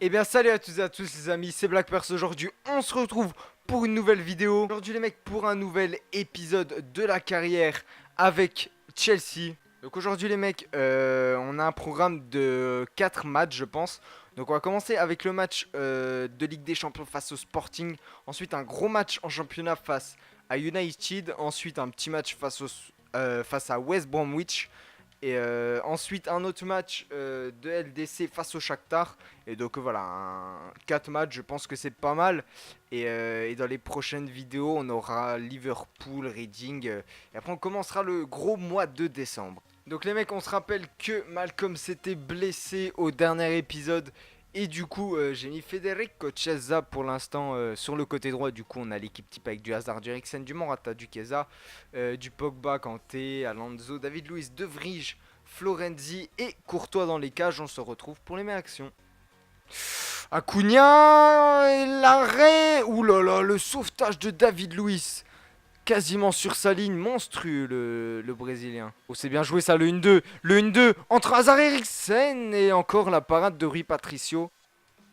Eh bien salut à toutes et à tous les amis, c'est Blackpers. Aujourd'hui on se retrouve pour une nouvelle vidéo. Aujourd'hui les mecs pour un nouvel épisode de la carrière avec Chelsea. Donc aujourd'hui les mecs on a un programme de 4 matchs je pense. Donc on va commencer avec le match de Ligue des Champions face au Sporting. Ensuite un gros match en championnat face à United. Ensuite un petit match face à West Bromwich. Et ensuite un autre match de LDC face au Shakhtar. Et donc voilà, 4 matchs, je pense que c'est pas mal. Et dans les prochaines vidéos, on aura Liverpool, Reading. Et après, on commencera le gros mois de décembre. Donc les mecs, on se rappelle que Malcolm s'était blessé au dernier épisode. Et du coup, j'ai mis Federico Chiesa pour l'instant sur le côté droit. Du coup, on a l'équipe type avec du Hazard, du Eriksen, du Morata, du Chiesa, du Pogba, Kanté, Alonso, David Luiz, De Vrij, Florenzi et Courtois dans les cages. On se retrouve pour les mêmes actions. Acuna, l'arrêt. Ouh là là, le sauvetage de David Luiz. Quasiment sur sa ligne, monstrueux le Brésilien. Oh, c'est bien joué ça, le 1-2. Le 1-2 entre Hazard et Eriksen. Et encore la parade de Rui Patricio.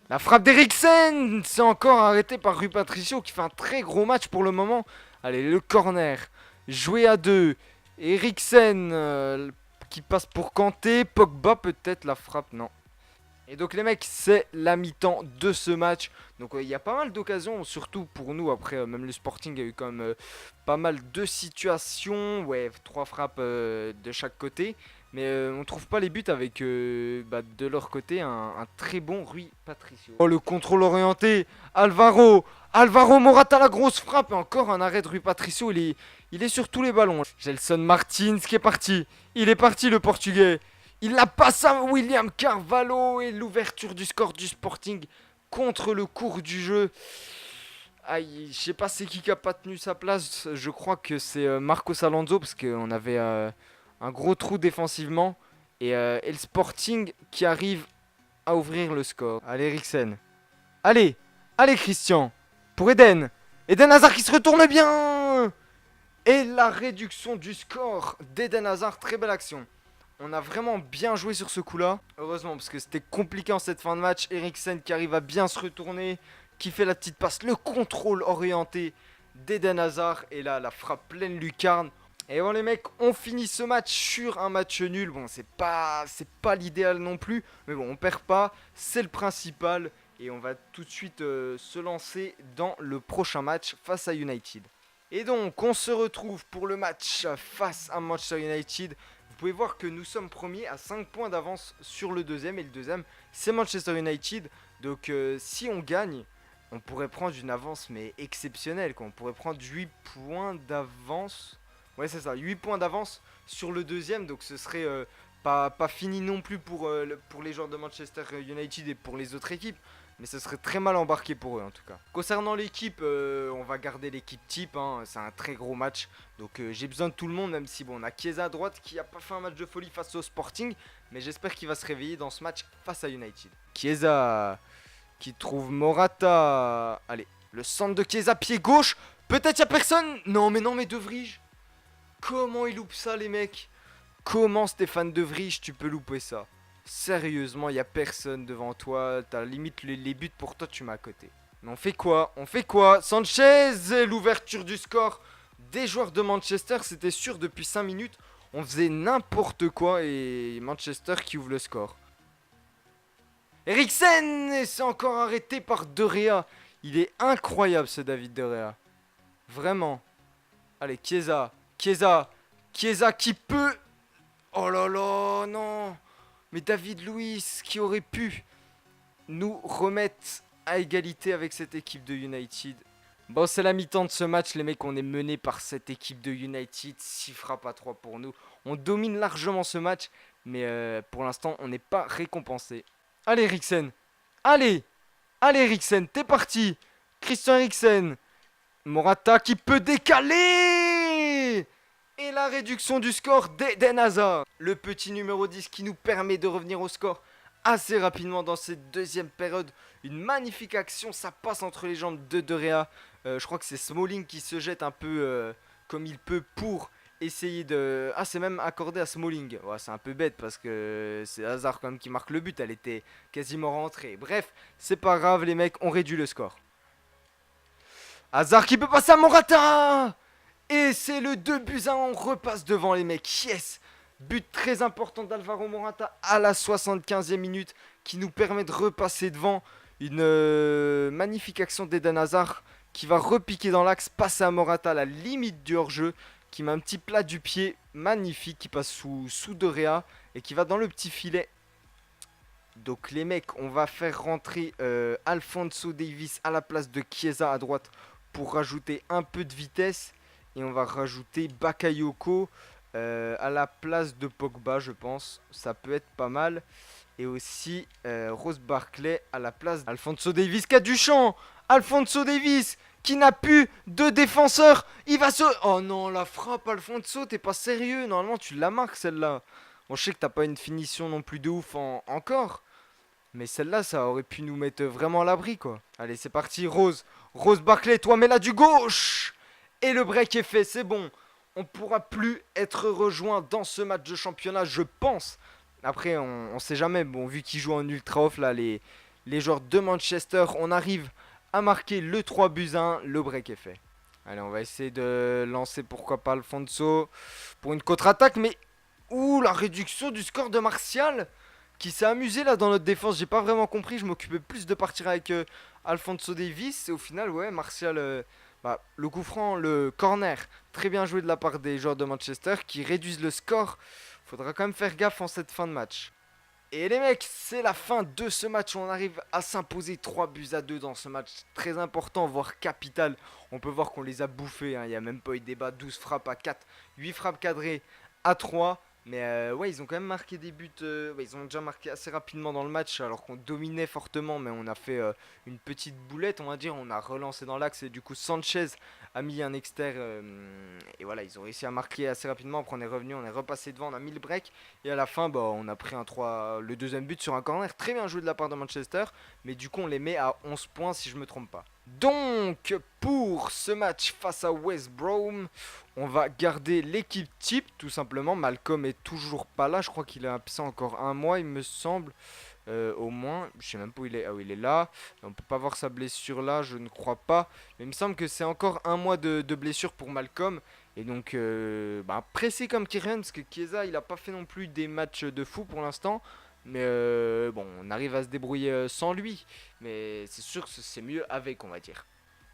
La frappe d'Eriksen. C'est encore arrêté par Rui Patricio qui fait un très gros match pour le moment. Allez, le corner. Joué à 2. Eriksen qui passe pour Kanté. Pogba peut-être la frappe, non. Et donc les mecs, c'est la mi-temps de ce match. Donc il y a pas mal d'occasions, surtout pour nous. Après, même le Sporting a eu quand même pas mal de situations. Ouais, 3 frappes de chaque côté. Mais on trouve pas les buts avec de leur côté un très bon Rui Patricio. Oh, le contrôle orienté. Alvaro Morata, la grosse frappe. Et encore un arrêt de Rui Patricio. Il est sur tous les ballons. Gelson Martins qui est parti. Il est parti le Portugais. Il la passe à William Carvalho et l'ouverture du score du Sporting contre le cours du jeu. Aïe, je sais pas c'est qui a pas tenu sa place. Je crois que c'est Marcos Alonso parce qu'on avait un gros trou défensivement. Et le Sporting qui arrive à ouvrir le score. Allez, Eriksen. Allez, allez Christian. Pour Eden. Eden Hazard qui se retourne bien. Et la réduction du score d'Eden Hazard. Très belle action. On a vraiment bien joué sur ce coup-là. Heureusement, parce que c'était compliqué en cette fin de match. Eriksen qui arrive à bien se retourner, qui fait la petite passe, le contrôle orienté d'Eden Hazard. Et là, la frappe pleine lucarne. Et bon les mecs, on finit ce match sur un match nul. Bon, c'est pas l'idéal non plus. Mais bon, on perd pas, c'est le principal. Et on va tout de suite se lancer dans le prochain match face à United. Et donc, on se retrouve pour le match face à Manchester United. Vous pouvez voir que nous sommes premiers à 5 points d'avance sur le deuxième. Et le deuxième, c'est Manchester United. Donc si on gagne, on pourrait prendre une avance mais exceptionnelle, quoi. On pourrait prendre 8 points d'avance. Ouais, c'est ça, 8 points d'avance sur le deuxième. Donc ce serait pas fini non plus pour les joueurs de Manchester United et pour les autres équipes. Mais ce serait très mal embarqué pour eux en tout cas. Concernant l'équipe, on va garder l'équipe type, hein. C'est un très gros match. Donc j'ai besoin de tout le monde, même si bon, on a Chiesa à droite qui a pas fait un match de folie face au Sporting. Mais j'espère qu'il va se réveiller dans ce match face à United. Chiesa qui trouve Morata. Allez, le centre de Chiesa, pied gauche. Peut-être y a personne. Non mais De Vrij. Comment il loupe ça les mecs? Comment Stéphane De Vrij tu peux louper ça? Sérieusement, il n'y a personne devant toi. T'as limite les buts pour toi, tu m'as à côté. Mais on fait quoi? Sanchez, l'ouverture du score des joueurs de Manchester, c'était sûr depuis 5 minutes. On faisait n'importe quoi et Manchester qui ouvre le score. Eriksen, et c'est encore arrêté par De Gea. Il est incroyable ce David De Gea. Vraiment. Allez, Chiesa qui peut... Oh là là, non. Mais David Luiz qui aurait pu nous remettre à égalité avec cette équipe de United. Bon, c'est la mi-temps de ce match, les mecs. On est mené par cette équipe de United. 6 frappes à 3 pour nous. On domine largement ce match, mais pour l'instant, on n'est pas récompensé. Allez, Eriksen. Allez, Eriksen, t'es parti. Christian Eriksen. Morata qui peut décaler. Et la réduction du score d'Eden Hazard. Le petit numéro 10 qui nous permet de revenir au score assez rapidement dans cette deuxième période. Une magnifique action, ça passe entre les jambes de De Gea. Je crois que c'est Smalling qui se jette un peu comme il peut pour essayer de... Ah, c'est même accordé à Smalling. Ouais, c'est un peu bête parce que c'est Hazard quand même qui marque le but. Elle était quasiment rentrée. Bref, c'est pas grave, les mecs, on réduit le score. Hazard qui peut passer à Morata. Et c'est le 2-1, on repasse devant les mecs. Yes. But très important d'Alvaro Morata à la 75e minute qui nous permet de repasser devant. Une magnifique action d'Eden Hazard qui va repiquer dans l'axe, passer à Morata à la limite du hors-jeu, qui met un petit plat du pied magnifique qui passe sous De Gea et qui va dans le petit filet. Donc les mecs, on va faire rentrer Alphonso Davies à la place de Chiesa à droite pour rajouter un peu de vitesse. Et on va rajouter Bakayoko à la place de Pogba, je pense. Ça peut être pas mal. Et aussi Rose Barclay à la place d'Alphonso Davies qui a du champ. Alphonso Davies qui n'a plus de défenseur. Il va se... Oh non, la frappe Alphonso, t'es pas sérieux. Normalement tu la marques celle-là. Bon, je sais que t'as pas une finition non plus de ouf encore. Mais celle-là, ça aurait pu nous mettre vraiment à l'abri, quoi. Allez, c'est parti, Rose. Rose Barclay, toi, mets-la du gauche. Et le break est fait, c'est bon. On pourra plus être rejoint dans ce match de championnat, je pense. Après, on sait jamais. Bon, vu qu'ils jouent en ultra off, là, les joueurs de Manchester, on arrive à marquer le 3-1. Le break est fait. Allez, on va essayer de lancer, pourquoi pas, Alfonso pour une contre-attaque. Mais, ouh, la réduction du score de Martial qui s'est amusé là dans notre défense. J'ai pas vraiment compris. Je m'occupais plus de partir avec Alphonso Davies. Et au final, ouais, Martial, le coup franc, le corner, très bien joué de la part des joueurs de Manchester qui réduisent le score. Faudra quand même faire gaffe en cette fin de match. Et les mecs, c'est la fin de ce match. On arrive à s'imposer 3-2 dans ce match très important, voire capital. On peut voir qu'on les a bouffés. Il n'y a même pas eu de débat. 12 frappes à 4, 8 frappes cadrées à 3. Mais ouais, ils ont quand même marqué des buts. Ils ont déjà marqué assez rapidement dans le match alors qu'on dominait fortement. Mais on a fait une petite boulette, on va dire. On a relancé dans l'axe et du coup Sanchez a mis un exter. Et voilà, ils ont réussi à marquer assez rapidement. Après on est revenu, on est repassé devant, on a mis le break. Et à la fin, on a pris le deuxième but sur un corner. Très bien joué de la part de Manchester. Mais du coup, on les met à 11 points si je me trompe pas. Donc, pour ce match face à West Brom, on va garder l'équipe type, tout simplement. Malcolm est toujours pas là. Je crois qu'il est absent encore un mois, il me semble. Au moins, je sais même pas où il est. Ah oui, il est là. On peut pas voir sa blessure là, je ne crois pas. Mais il me semble que c'est encore un mois de blessure pour Malcolm. Et donc, pressé comme Kyrian, parce que Chiesa, il a pas fait non plus des matchs de fou pour l'instant. Mais on arrive à se débrouiller sans lui. Mais c'est sûr que c'est mieux avec, on va dire.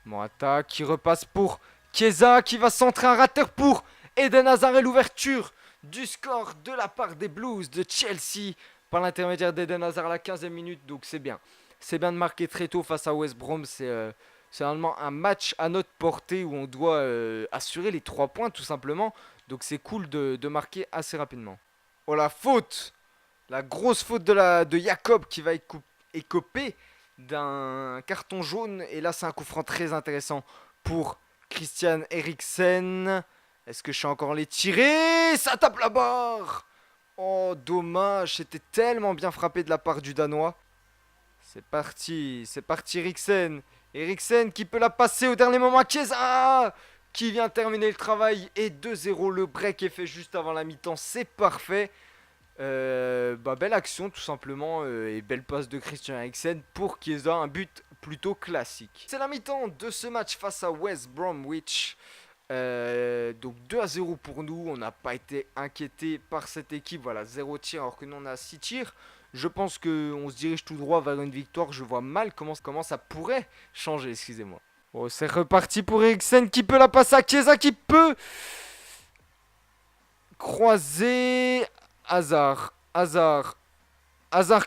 Morata qui repasse pour Chiesa, qui va centrer un rater pour Eden Hazard et l'ouverture du score de la part des Blues de Chelsea par l'intermédiaire d'Eden Hazard à la 15e minute. Donc c'est bien. C'est bien de marquer très tôt face à West Brom. C'est vraiment un match à notre portée où on doit assurer les 3 points tout simplement. Donc c'est cool de marquer assez rapidement. Oh la faute! La grosse faute de Jacob qui va écoper d'un carton jaune. Et là, c'est un coup franc très intéressant pour Christian Eriksen. Est-ce que je suis encore les tirer? Ça tape la barre! Oh, dommage. C'était tellement bien frappé de la part du Danois. C'est parti Eriksen. Eriksen qui peut la passer au dernier moment à Chiesa qui vient terminer le travail. Et 2-0, le break est fait juste avant la mi-temps. C'est parfait. Belle action tout simplement et belle passe de Christian Eriksen pour Chiesa, un but plutôt classique. C'est la mi-temps de ce match face à West Bromwich. Donc 2-0 pour nous, on n'a pas été inquiété par cette équipe, voilà 0 tir alors que nous on a 6 tirs. Je pense qu'on se dirige tout droit vers une victoire, je vois mal comment ça pourrait changer, excusez-moi. Bon, c'est reparti pour Eriksen qui peut la passer à Chiesa qui peut croiser... Hazard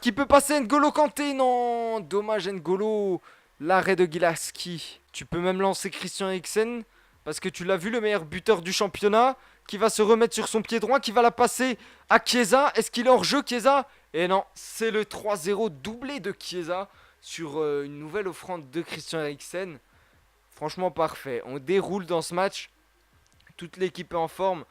qui peut passer N'Golo Kanté. Non, dommage N'Golo. L'arrêt de Gilaski. Tu peux même lancer Christian Eriksen. Parce que tu l'as vu, le meilleur buteur du championnat. Qui va se remettre sur son pied droit. Qui va la passer à Chiesa. Est-ce qu'il est hors jeu, Chiesa? Et non, c'est le 3-0 doublé de Chiesa. Sur une nouvelle offrande de Christian Eriksen. Franchement parfait. On déroule dans ce match. Toute l'équipe est en forme.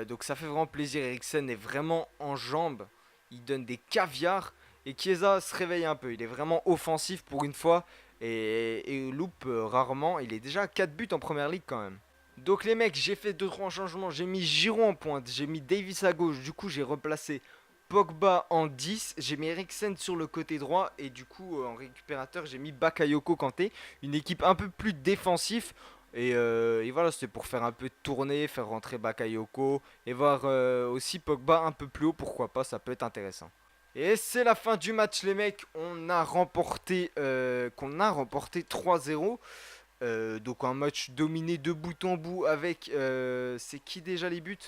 Donc ça fait vraiment plaisir. Eriksen est vraiment en jambes. Il donne des caviars. Et Chiesa se réveille un peu. Il est vraiment offensif pour une fois. Et loupe rarement. Il est déjà à 4 buts en première ligue quand même. Donc les mecs, j'ai fait 2-3 changements. J'ai mis Giroud en pointe, j'ai mis Davis à gauche. Du coup, j'ai replacé Pogba en 10. J'ai mis Eriksen sur le côté droit. Et du coup, en récupérateur, j'ai mis Bakayoko Kanté. Une équipe un peu plus défensive. Et voilà, c'était pour faire un peu tourner, faire rentrer Bakayoko. Et voir aussi Pogba un peu plus haut. Pourquoi pas, ça peut être intéressant. Et c'est la fin du match les mecs. On a remporté 3-0. Donc un match dominé de bout en bout avec c'est qui déjà les buts?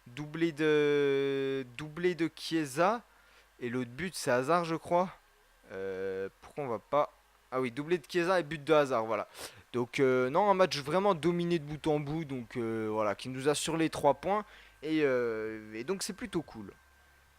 Doublé de Chiesa et l'autre but c'est Hazard je crois. Pourquoi on va pas. Ah oui, doublé de Chiesa et but de Hazard, voilà. Donc non, un match vraiment dominé de bout en bout, donc voilà, qui nous assure les 3 points et donc c'est plutôt cool.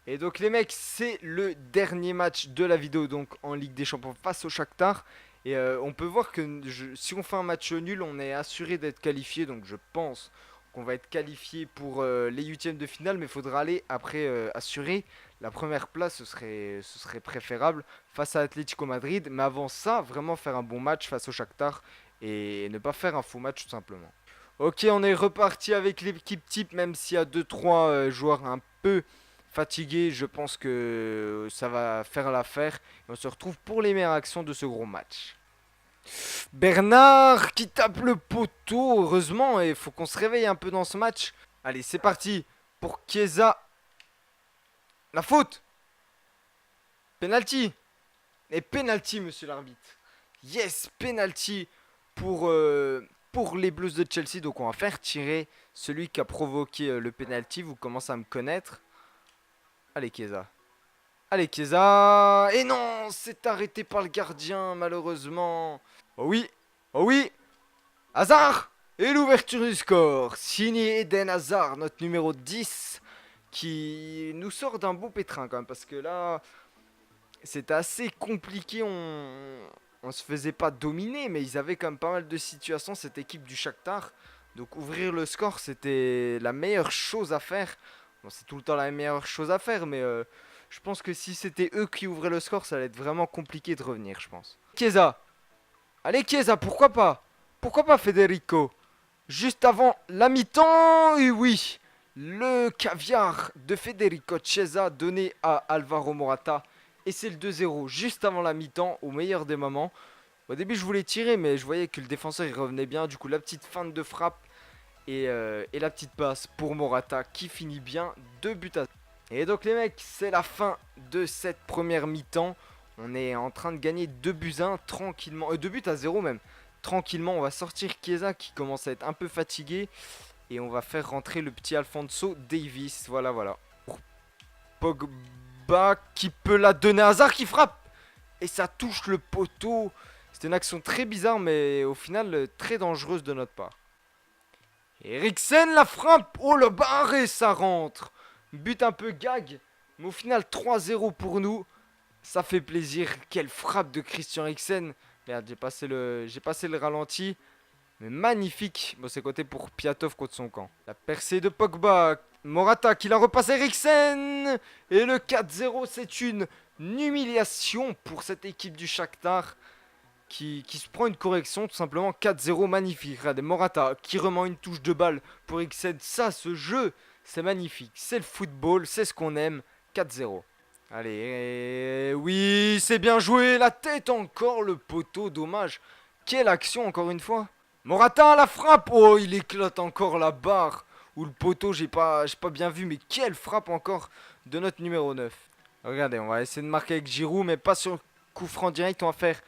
Et donc les mecs, c'est le dernier match de la vidéo donc en Ligue des Champions face au Shakhtar. Et on peut voir que si on fait un match nul, on est assuré d'être qualifié. Donc je pense qu'on va être qualifié pour les huitièmes de finale. Mais il faudra aller après assurer la première place. Ce serait préférable face à Atlético Madrid. Mais avant ça, vraiment faire un bon match face au Shakhtar. Et ne pas faire un faux match tout simplement. Ok, on est reparti avec l'équipe type. Même s'il y a deux trois joueurs un peu fatigué, je pense que ça va faire l'affaire. Et on se retrouve pour les meilleures actions de ce gros match. Bernard qui tape le poteau, heureusement, et il faut qu'on se réveille un peu dans ce match. Allez, c'est parti pour Chiesa. La faute. Penalty. Et penalty, monsieur l'arbitre. Yes, penalty pour les Blues de Chelsea. Donc on va faire tirer celui qui a provoqué le penalty. Vous commencez à me connaître. Allez, Chiesa. Allez, Chiesa. Et non, c'est arrêté par le gardien, malheureusement. Oh oui. Oh oui. Hazard. Et l'ouverture du score. Signé Eden Hazard, notre numéro 10. Qui nous sort d'un beau pétrin quand même. Parce que là, c'était assez compliqué. On se faisait pas dominer. Mais ils avaient quand même pas mal de situations, cette équipe du Shakhtar. Donc ouvrir le score, c'était la meilleure chose à faire. Bon, c'est tout le temps la meilleure chose à faire. Mais je pense que si c'était eux qui ouvraient le score, ça allait être vraiment compliqué de revenir, je pense. Chiesa. Allez, Chiesa, pourquoi pas? Pourquoi pas Federico? Juste avant la mi-temps, et oui, le caviar de Federico Chiesa donné à Alvaro Morata. Et c'est le 2-0, juste avant la mi-temps, au meilleur des moments. Au début, je voulais tirer, mais je voyais que le défenseur il revenait bien. Du coup, la petite feinte de frappe et la petite passe pour Morata qui finit bien, 2 buts à 0. Et donc les mecs, c'est la fin de cette première mi-temps. On est en train de gagner 2 buts à 1 tranquillement, 2 buts à 0 même. Tranquillement, on va sortir Chiesa qui commence à être un peu fatigué. Et on va faire rentrer le petit Alphonso Davies. Voilà, voilà. Pogba qui peut la donner à Hazard qui frappe. Et ça touche le poteau. C'était une action très bizarre mais au final très dangereuse de notre part. Eriksen la frappe. Oh le barré, ça rentre. But un peu gag. Mais au final 3-0 pour nous. Ça fait plaisir. Quelle frappe de Christian Eriksen. Merde, j'ai passé le ralenti. Mais magnifique. Bon, c'est côté pour Piatov contre son camp. La percée de Pogba. Morata qui la repasse à Eriksen. Et le 4-0, c'est une humiliation pour cette équipe du Shakhtar. Qui se prend une correction, tout simplement. 4-0, magnifique. Regardez, Morata qui remet une touche de balle pour Eriksen. Ça, ce jeu, c'est magnifique. C'est le football, c'est ce qu'on aime. 4-0. Allez, oui, c'est bien joué. La tête encore, le poteau, dommage. Quelle action, encore une fois. Morata, la frappe. Oh, il éclate encore la barre. Ou le poteau, j'ai pas bien vu. Mais quelle frappe encore de notre numéro 9. Regardez, on va essayer de marquer avec Giroud, mais pas sur coup franc direct. On va faire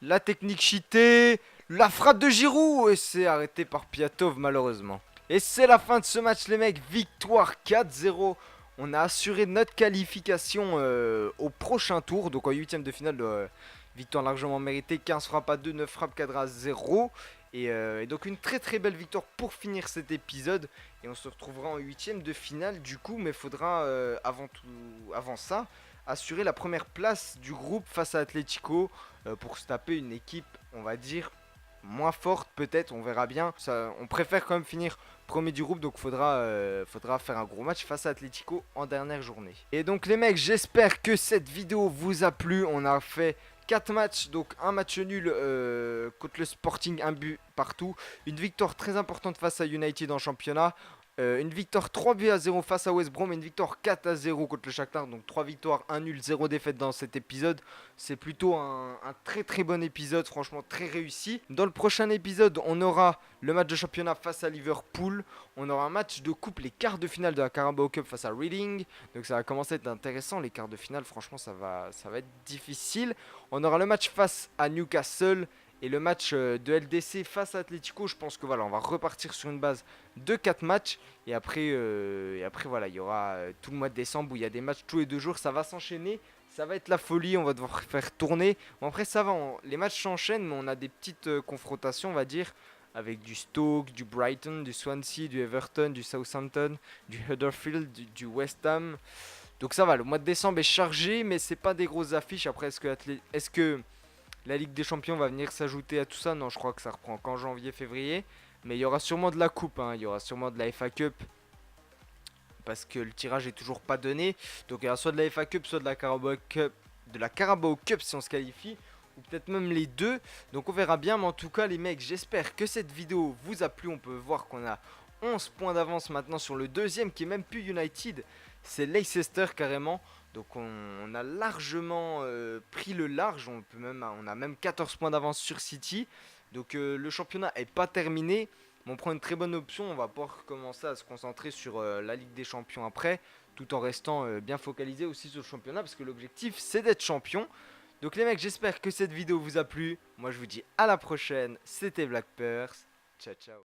la technique cheatée. La frappe de Giroud. Et c'est arrêté par Piatov, malheureusement. Et c'est la fin de ce match, les mecs. Victoire 4-0. On a assuré notre qualification au prochain tour. Donc en 8ème de finale, victoire largement méritée. 15 frappes à 2, 9 frappes cadrées à 0. Et donc une très très belle victoire pour finir cet épisode. Et on se retrouvera en 8ème de finale du coup. Mais il faudra avant ça assurer la première place du groupe face à Atlético. Pour se taper une équipe, on va dire, moins forte peut-être, on verra bien. On préfère quand même finir premier du groupe, donc faudra faire un gros match face à Atlético en dernière journée. Et donc les mecs, j'espère que cette vidéo vous a plu. On a fait 4 matchs, donc un match nul contre le Sporting, un but partout. Une victoire très importante face à United en championnat. Une victoire 3 buts à 0 face à West Brom et une victoire 4 à 0 contre le Shakhtar. Donc 3 victoires, 1 nul, 0 défaite dans cet épisode. C'est plutôt un très très bon épisode, franchement très réussi. Dans le prochain épisode, on aura le match de championnat face à Liverpool. On aura un match de coupe, les quarts de finale de la Carabao Cup face à Reading. Donc ça va commencer à être intéressant, les quarts de finale, franchement ça va être difficile. On aura le match face à Newcastle. Et le match de LDC face à Atlético, je pense que voilà, on va repartir sur une base de 4 matchs. Et après voilà, il y aura tout le mois de décembre où il y a des matchs tous les 2 jours. Ça va s'enchaîner, ça va être la folie, on va devoir faire tourner. Bon, après ça va, les matchs s'enchaînent, mais on a des petites confrontations, on va dire. Avec du Stoke, du Brighton, du Swansea, du Everton, du Southampton, du Huddersfield, du West Ham. Donc ça va, le mois de décembre est chargé, mais c'est pas des grosses affiches. Après, est-ce que la Ligue des Champions va venir s'ajouter à tout ça? Non, je crois que ça reprend qu'en janvier, février. Mais il y aura sûrement de la coupe, hein. Il y aura sûrement de la FA Cup. Parce que le tirage est toujours pas donné. Donc il y aura soit de la FA Cup, soit de la Carabao Cup. De la Carabao Cup si on se qualifie. Ou peut-être même les deux. Donc on verra bien. Mais en tout cas les mecs, j'espère que cette vidéo vous a plu. On peut voir qu'on a 11 points d'avance maintenant sur le deuxième qui est même plus United. C'est Leicester carrément. Donc on a largement pris le large, on a même 14 points d'avance sur City. Donc le championnat est pas terminé, mais on prend une très bonne option, on va pouvoir commencer à se concentrer sur la Ligue des Champions après, tout en restant bien focalisé aussi sur le championnat, parce que l'objectif c'est d'être champion. Donc les mecs, j'espère que cette vidéo vous a plu, moi je vous dis à la prochaine, c'était Black Purse, ciao ciao.